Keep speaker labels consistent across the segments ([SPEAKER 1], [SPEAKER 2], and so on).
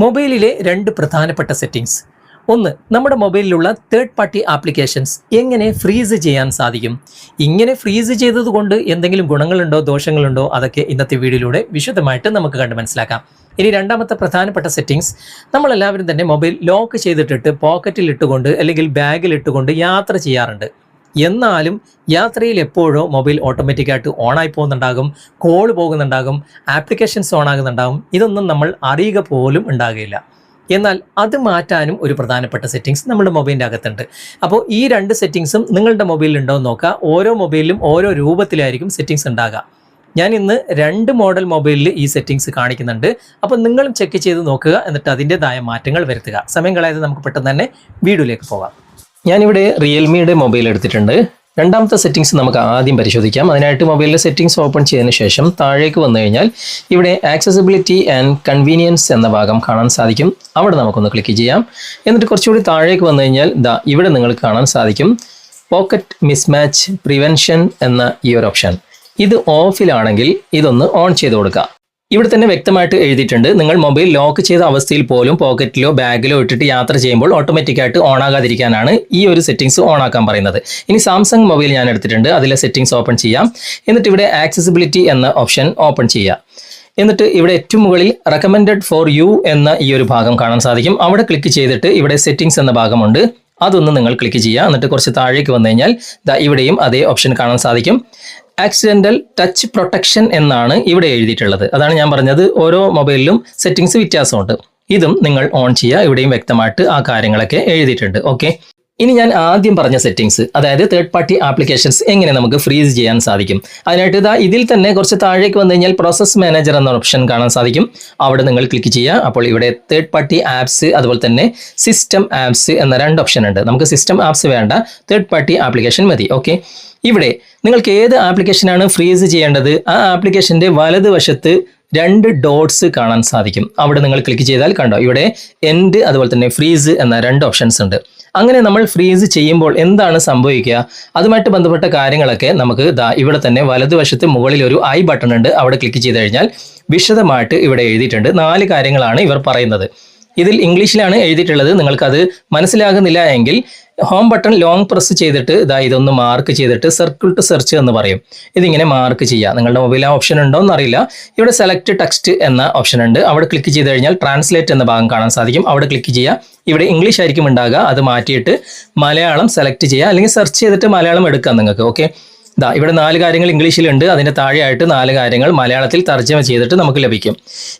[SPEAKER 1] മൊബൈലിലെ രണ്ട് പ്രധാനപ്പെട്ട സെറ്റിംഗ്സ്. ഒന്ന്, നമ്മുടെ മൊബൈലിലുള്ള തേർഡ് പാർട്ടി ആപ്ലിക്കേഷൻസ് എങ്ങനെ ഫ്രീസ് ചെയ്യാൻ സാധിക്കും. ഇങ്ങനെ ഫ്രീസ് ചെയ്തതുകൊണ്ട് എന്തെങ്കിലും ഗുണങ്ങളുണ്ടോ ദോഷങ്ങളുണ്ടോ അതൊക്കെ ഇന്നത്തെ വീഡിയോയിലൂടെ വിശദമായിട്ട് നമുക്ക് കണ്ട് മനസ്സിലാക്കാം. ഇനി രണ്ടാമത്തെ പ്രധാനപ്പെട്ട സെറ്റിംഗ്സ്, നമ്മളെല്ലാവരും തന്നെ മൊബൈൽ ലോക്ക് ചെയ്തിട്ടിട്ട് പോക്കറ്റിൽ ഇട്ടുകൊണ്ട് അല്ലെങ്കിൽ ബാഗിൽ ഇട്ടുകൊണ്ട് യാത്ര ചെയ്യാറുണ്ട്. എന്നാലും യാത്രയിൽ എപ്പോഴോ മൊബൈൽ ഓട്ടോമാറ്റിക്കായിട്ട് ഓണായി പോകുന്നുണ്ടാകും, കോൾ പോകുന്നുണ്ടാകും, ആപ്ലിക്കേഷൻസ് ഓൺ ആകുന്നുണ്ടാകും. ഇതൊന്നും നമ്മൾ അറിയുക പോലും ഉണ്ടാകില്ല. എന്നാൽ അത് മാറ്റാനും ഒരു പ്രധാനപ്പെട്ട സെറ്റിംഗ്സ് നമ്മുടെ മൊബൈലിൻ്റെ അകത്തുണ്ട്. അപ്പോൾ ഈ രണ്ട് സെറ്റിംഗ്സും നിങ്ങളുടെ മൊബൈലിൽ ഉണ്ടോ എന്ന് നോക്കുക. ഓരോ മൊബൈലിലും ഓരോ രൂപത്തിലായിരിക്കും സെറ്റിംഗ്സ് ഉണ്ടാകുക. ഞാൻ ഇന്ന് 2 മോഡൽ മൊബൈലിൽ ഈ സെറ്റിംഗ്സ് കാണിക്കുന്നുണ്ട്. അപ്പോൾ നിങ്ങളും ചെക്ക് ചെയ്ത് നോക്കുക, എന്നിട്ട് അതിൻ്റെതായ മാറ്റങ്ങൾ വരുത്തുക. സമയം കളയാതെ നമുക്ക് പെട്ടെന്ന് തന്നെ വീഡിയോയിലേക്ക് പോകാം. ഞാനിവിടെ റിയൽമിയുടെ മൊബൈൽ എടുത്തിട്ടുണ്ട്. രണ്ടാമത്തെ സെറ്റിംഗ്സ് നമുക്ക് ആദ്യം പരിശോധിക്കാം. അതിനായിട്ട് മൊബൈലിലെ സെറ്റിംഗ്സ് ഓപ്പൺ ചെയ്തതിന് ശേഷം താഴേക്ക് വന്നു കഴിഞ്ഞാൽ ഇവിടെ ആക്സസിബിലിറ്റി ആൻഡ് കൺവീനിയൻസ് എന്ന ഭാഗം കാണാൻ സാധിക്കും. അവിടെ നമുക്കൊന്ന് ക്ലിക്ക് ചെയ്യാം. എന്നിട്ട് കുറച്ചുകൂടി താഴേക്ക് വന്നു കഴിഞ്ഞാൽ ഇവിടെ നിങ്ങൾക്ക് കാണാൻ സാധിക്കും പോക്കറ്റ് മിസ്മാച്ച് പ്രിവെൻഷൻ എന്ന ഈ ഒരു ഓപ്ഷൻ. ഇത് ഓഫിലാണെങ്കിൽ ഇതൊന്ന് ഓൺ ചെയ്ത് കൊടുക്കുക. ഇവിടെ തന്നെ വ്യക്തമായിട്ട് എഴുതിയിട്ടുണ്ട്, നിങ്ങൾ മൊബൈൽ ലോക്ക് ചെയ്ത അവസ്ഥയിൽ പോലും പോക്കറ്റിലോ ബാഗിലോ ഇട്ടിട്ട് യാത്ര ചെയ്യുമ്പോൾ ഓട്ടോമാറ്റിക്കായിട്ട് ഓൺ ആകാതിരിക്കാനാണ് ഈ ഒരു സെറ്റിംഗ്സ് ഓൺ ആക്കാൻ പറയുന്നത്. ഇനി സാംസങ് മൊബൈൽ ഞാൻ എടുത്തിട്ടുണ്ട്, അതിലെ സെറ്റിംഗ്സ് ഓപ്പൺ ചെയ്യാം. എന്നിട്ട് ഇവിടെ ആക്സസിബിലിറ്റി എന്ന ഓപ്ഷൻ ഓപ്പൺ ചെയ്യുക. എന്നിട്ട് ഇവിടെ ഏറ്റവും മുകളിൽ റെക്കമെൻഡഡ് ഫോർ യു എന്ന ഈ ഒരു ഭാഗം കാണാൻ സാധിക്കും. അവിടെ ക്ലിക്ക് ചെയ്തിട്ട് ഇവിടെ സെറ്റിംഗ്സ് എന്ന ഭാഗമുണ്ട്, അതൊന്ന് നിങ്ങൾ ക്ലിക്ക് ചെയ്യുക. എന്നിട്ട് കുറച്ച് താഴേക്ക് വന്നു കഴിഞ്ഞാൽ ഇവിടെയും അതേ ഓപ്ഷൻ കാണാൻ സാധിക്കും. ആക്സിഡന്റൽ ടച്ച് പ്രൊട്ടക്ഷൻ എന്നാണ് ഇവിടെ എഴുതിയിട്ടുള്ളത്. അതാണ് ഞാൻ പറഞ്ഞത്, ഓരോ മൊബൈലിലും സെറ്റിംഗ്സ് വ്യത്യാസമുണ്ട്. ഇതും നിങ്ങൾ ഓൺ ചെയ്യുക. ഇവിടെയും വ്യക്തമായിട്ട് ആ കാര്യങ്ങളൊക്കെ എഴുതിയിട്ടുണ്ട്. ഓക്കെ, ഇനി ഞാൻ ആദ്യം പറഞ്ഞ സെറ്റിംഗ്സ്, അതായത് തേർഡ് പാർട്ടി ആപ്ലിക്കേഷൻസ് എങ്ങനെ നമുക്ക് ഫ്രീസ് ചെയ്യാൻ സാധിക്കും. അതിനായിട്ട് ഇതിൽ തന്നെ കുറച്ച് താഴേക്ക് വന്നു കഴിഞ്ഞാൽ പ്രോസസ് മാനേജർ എന്ന ഓപ്ഷൻ കാണാൻ സാധിക്കും. അവിടെ നിങ്ങൾ ക്ലിക്ക് ചെയ്യുക. അപ്പോൾ ഇവിടെ തേർഡ് പാർട്ടി ആപ്സ് അതുപോലെ തന്നെ സിസ്റ്റം ആപ്സ് എന്ന 2 ഓപ്ഷൻ ഉണ്ട്. നമുക്ക് സിസ്റ്റം ആപ്സ് വേണ്ട, തേർഡ് പാർട്ടി ആപ്ലിക്കേഷൻ മതി. ഓക്കെ, ഇവിടെ നിങ്ങൾക്ക് ഏത് ആപ്ലിക്കേഷനാണ് ഫ്രീസ് ചെയ്യേണ്ടത് ആ ആപ്ലിക്കേഷൻ്റെ വലതുവശത്ത് 2 ഡോട്ട്സ് കാണാൻ സാധിക്കും. അവിടെ നിങ്ങൾ ക്ലിക്ക് ചെയ്താൽ കണ്ടോ ഇവിടെ എൻഡ് അതുപോലെ തന്നെ ഫ്രീസ് എന്ന 2 ഓപ്ഷൻസ് ഉണ്ട്. അങ്ങനെ നമ്മൾ ഫ്രീസ് ചെയ്യുമ്പോൾ എന്താണ് സംഭവിക്കുക, അതുമായിട്ട് ബന്ധപ്പെട്ട കാര്യങ്ങളൊക്കെ നമുക്ക് ഇവിടെ തന്നെ വലതുവശത്ത് മുകളിൽ ഒരു ഐ ബട്ടൺ ഉണ്ട്. അവിടെ ക്ലിക്ക് ചെയ്ത് കഴിഞ്ഞാൽ വിശദമായിട്ട് ഇവിടെ എഴുതിയിട്ടുണ്ട്. 4 കാര്യങ്ങളാണ് ഇവർ പറയുന്നത്. ഇതിൽ ഇംഗ്ലീഷിലാണ് എഴുതിയിട്ടുള്ളത്. നിങ്ങൾക്കത് മനസ്സിലാകുന്നില്ല എങ്കിൽ ഹോം ബട്ടൺ ലോങ് പ്രസ് ചെയ്തിട്ട് ഇതൊന്ന് മാർക്ക് ചെയ്തിട്ട് സർക്കിൾ ടു സെർച്ച് എന്ന് പറയും. ഇതിങ്ങനെ മാർക്ക് ചെയ്യുക. നിങ്ങളുടെ മൊബൈൽ ആ ഓപ്ഷൻ ഉണ്ടോ എന്നറിയില്ല. ഇവിടെ സെലക്ട് ടെക്സ്റ്റ് എന്ന ഓപ്ഷൻ ഉണ്ട്. അവിടെ ക്ലിക്ക് ചെയ്ത് കഴിഞ്ഞാൽ ട്രാൻസ്ലേറ്റ് എന്ന ഭാഗം കാണാൻ സാധിക്കും. അവിടെ ക്ലിക്ക് ചെയ്യുക. ഇവിടെ ഇംഗ്ലീഷ് ആയിരിക്കും ഉണ്ടാകുക, അത് മാറ്റിയിട്ട് മലയാളം സെലക്ട് ചെയ്യുക, അല്ലെങ്കിൽ സെർച്ച് ചെയ്തിട്ട് മലയാളം എടുക്കാം നിങ്ങൾക്ക്. ഓക്കെ, ഇവിടെ 4 കാര്യങ്ങൾ ഇംഗ്ലീഷിലുണ്ട്. അതിൻ്റെ താഴെയായിട്ട് 4 കാര്യങ്ങൾ മലയാളത്തിൽ തർജ്ജമ ചെയ്തിട്ട് നമുക്ക് ലഭിക്കും.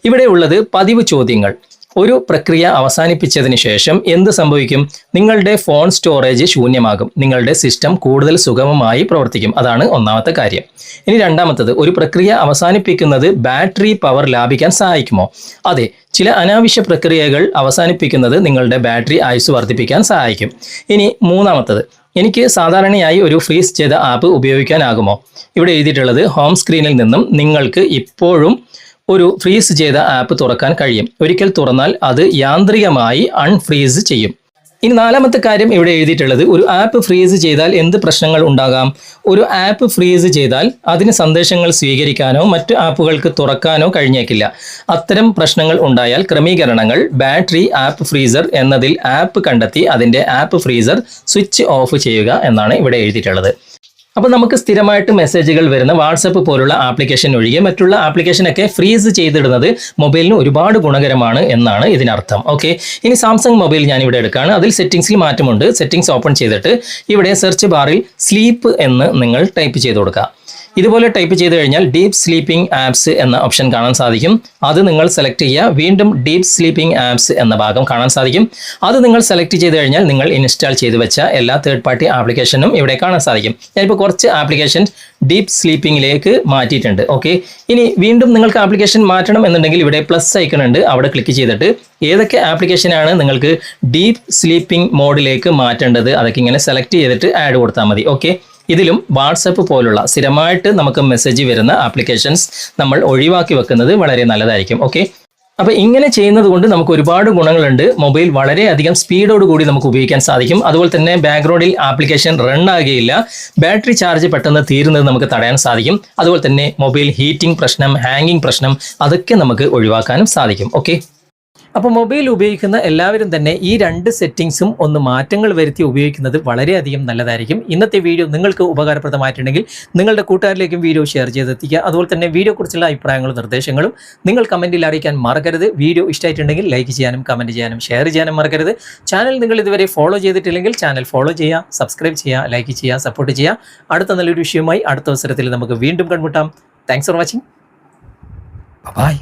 [SPEAKER 1] ഇവിടെ ഉള്ളത് പതിവ് ചോദ്യങ്ങൾ. ഒരു പ്രക്രിയ അവസാനിപ്പിച്ചതിന് ശേഷം എന്ത് സംഭവിക്കും? നിങ്ങളുടെ ഫോൺ സ്റ്റോറേജ് ശൂന്യമാകും, നിങ്ങളുടെ സിസ്റ്റം കൂടുതൽ സുഗമമായി പ്രവർത്തിക്കും. അതാണ് ഒന്നാമത്തെ കാര്യം. ഇനി രണ്ടാമത്തത്, ഒരു പ്രക്രിയ അവസാനിപ്പിക്കുന്നത് ബാറ്ററി പവർ ലാഭിക്കാൻ സഹായിക്കുമോ? അതെ, ചില അനാവശ്യ പ്രക്രിയകൾ അവസാനിപ്പിക്കുന്നത് നിങ്ങളുടെ ബാറ്ററി ആയുസ് വർദ്ധിപ്പിക്കാൻ സഹായിക്കും. ഇനി മൂന്നാമത്തത്, എനിക്ക് സാധാരണയായി ഒരു ഫ്രീസ് ചെയ്ത ആപ്പ് ഉപയോഗിക്കാനാകുമോ? ഇവിടെ എഴുതിയിട്ടുള്ളത്, ഹോം സ്ക്രീനിൽ നിന്നും നിങ്ങൾക്ക് ഇപ്പോഴും ഒരു ഫ്രീസ് ചെയ്ത ആപ്പ് തുറക്കാൻ കഴിയും. ഒരിക്കൽ തുറന്നാൽ അത് യാന്ത്രികമായി അൺഫ്രീസ് ചെയ്യും. ഇനി 4ാമത്തെ കാര്യം ഇവിടെ എഴുതിയിട്ടുള്ളത്, ഒരു ആപ്പ് ഫ്രീസ് ചെയ്താൽ എന്ത് പ്രശ്നങ്ങൾ ഉണ്ടാകാം? ഒരു ആപ്പ് ഫ്രീസ് ചെയ്താൽ അതിന് സന്ദേശങ്ങൾ സ്വീകരിക്കാനോ മറ്റ് ആപ്പുകൾക്ക് തുറക്കാനോ കഴിഞ്ഞേക്കില്ല. അത്തരം പ്രശ്നങ്ങൾ ഉണ്ടായാൽ ക്രമീകരണങ്ങൾ ബാറ്ററി ആപ്പ് ഫ്രീസർ എന്നതിൽ ആപ്പ് കണ്ടെത്തി അതിൻ്റെ ആപ്പ് ഫ്രീസർ സ്വിച്ച് ഓഫ് ചെയ്യുക എന്നാണ് ഇവിടെ എഴുതിയിട്ടുള്ളത്. അപ്പോൾ നമുക്ക് സ്ഥിരമായിട്ട് മെസ്സേജുകൾ വരുന്ന വാട്സപ്പ് പോലുള്ള ആപ്ലിക്കേഷൻ ഒഴികെ മറ്റുള്ള ആപ്ലിക്കേഷനൊക്കെ ഫ്രീസ് ചെയ്തിടുന്നത് മൊബൈലിന് ഒരുപാട് ഗുണകരമാണ് എന്നാണ് ഇതിനർത്ഥം. ഓക്കെ, ഇനി സാംസങ് മൊബൈൽ ഞാൻ ഇവിടെ എടുക്കുകയാണ്. അതിൽ സെറ്റിംഗ്സിൽ മാറ്റമുണ്ട്. സെറ്റിംഗ്സ് ഓപ്പൺ ചെയ്തിട്ട് ഇവിടെ സെർച്ച് ബാറിൽ സ്ലീപ്പ് എന്ന് നിങ്ങൾ ടൈപ്പ് ചെയ്ത് കൊടുക്കുക. ഇതുപോലെ ടൈപ്പ് ചെയ്ത് കഴിഞ്ഞാൽ ഡീപ്പ് സ്ലീപ്പിംഗ് ആപ്സ് എന്ന ഓപ്ഷൻ കാണാൻ സാധിക്കും. അത് നിങ്ങൾ സെലക്ട് ചെയ്യുക. വീണ്ടും ഡീപ്പ് സ്ലീപ്പിംഗ് ആപ്സ് എന്ന ഭാഗം കാണാൻ സാധിക്കും. അത് നിങ്ങൾ സെലക്ട് ചെയ്ത് കഴിഞ്ഞാൽ നിങ്ങൾ ഇൻസ്റ്റാൾ ചെയ്ത് വെച്ച എല്ലാ തേർഡ് പാർട്ടി ആപ്ലിക്കേഷനും ഇവിടെ കാണാൻ സാധിക്കും. ഞാനിപ്പോൾ കുറച്ച് ആപ്ലിക്കേഷൻ ഡീപ്പ് സ്ലീപ്പിംഗിലേക്ക് മാറ്റിയിട്ടുണ്ട്. ഓക്കെ, ഇനി വീണ്ടും നിങ്ങൾക്ക് ആപ്ലിക്കേഷൻ മാറ്റണം എന്നുണ്ടെങ്കിൽ ഇവിടെ പ്ലസ് ഐക്കൺ ഉണ്ട്. അവിടെ ക്ലിക്ക് ചെയ്തിട്ട് ഏതൊക്കെ ആപ്ലിക്കേഷനാണ് നിങ്ങൾക്ക് ഡീപ്പ് സ്ലീപ്പിംഗ് മോഡിലേക്ക് മാറ്റേണ്ടത് അതൊക്കെ ഇങ്ങനെ സെലക്ട് ചെയ്തിട്ട് ആഡ് കൊടുത്താൽ മതി. ഓക്കെ, ഇതിലും വാട്സപ്പ് പോലുള്ള സ്ഥിരമായിട്ട് നമുക്ക് മെസ്സേജ് വരുന്ന ആപ്ലിക്കേഷൻസ് നമ്മൾ ഒഴിവാക്കി വെക്കുന്നത് വളരെ നല്ലതായിരിക്കും. ഓക്കെ, അപ്പോൾ ഇങ്ങനെ ചെയ്യുന്നത് കൊണ്ട് നമുക്ക് ഒരുപാട് ഗുണങ്ങളുണ്ട്. മൊബൈൽ വളരെയധികം സ്പീഡോട് കൂടി നമുക്ക് ഉപയോഗിക്കാൻ സാധിക്കും. അതുപോലെ തന്നെ ബാക്ക്ഗ്രൗണ്ടിൽ ആപ്ലിക്കേഷൻ റൺ ആകുകയില്ല. ബാറ്ററി ചാർജ് പെട്ടെന്ന് തീരുന്നത് നമുക്ക് തടയാൻ സാധിക്കും. അതുപോലെ തന്നെ മൊബൈൽ ഹീറ്റിംഗ് പ്രശ്നം, ഹാങ്ങിങ് പ്രശ്നം അതൊക്കെ നമുക്ക് ഒഴിവാക്കാനും സാധിക്കും. ഓക്കെ, അപ്പോൾ മൊബൈൽ ഉപയോഗിക്കുന്ന എല്ലാവരും തന്നെ ഈ 2 സെറ്റിങ്സും ഒന്ന് മാറ്റങ്ങൾ വരുത്തി ഉപയോഗിക്കുന്നത് വളരെയധികം നല്ലതായിരിക്കും. ഇന്നത്തെ വീഡിയോ നിങ്ങൾക്ക് ഉപകാരപ്രദമായിട്ടുണ്ടെങ്കിൽ നിങ്ങളുടെ കൂട്ടുകാരിലേക്കും വീഡിയോ ഷെയർ ചെയ്തെത്തിക്കുക. അതുപോലെ തന്നെ വീഡിയോയെക്കുറിച്ചുള്ള അഭിപ്രായങ്ങളും നിർദ്ദേശങ്ങളും നിങ്ങൾ കമൻറ്റിൽ അറിയിക്കാൻ മറക്കരുത്. വീഡിയോ ഇഷ്ടമായിട്ടുണ്ടെങ്കിൽ ലൈക്ക് ചെയ്യാനും കമൻറ്റ് ചെയ്യാനും ഷെയർ ചെയ്യാനും മറക്കരുത്. ചാനൽ നിങ്ങൾ ഇതുവരെ ഫോളോ ചെയ്തിട്ടില്ലെങ്കിൽ ചാനൽ ഫോളോ ചെയ്യുക, സബ്സ്ക്രൈബ് ചെയ്യുക, ലൈക്ക് ചെയ്യുക, സപ്പോർട്ട് ചെയ്യുക. അടുത്ത നല്ലൊരു വിഷയവുമായി അടുത്ത അവസരത്തിൽ നമുക്ക് വീണ്ടും കണ്ടുമുട്ടാം. Thanks for watching. ബൈ.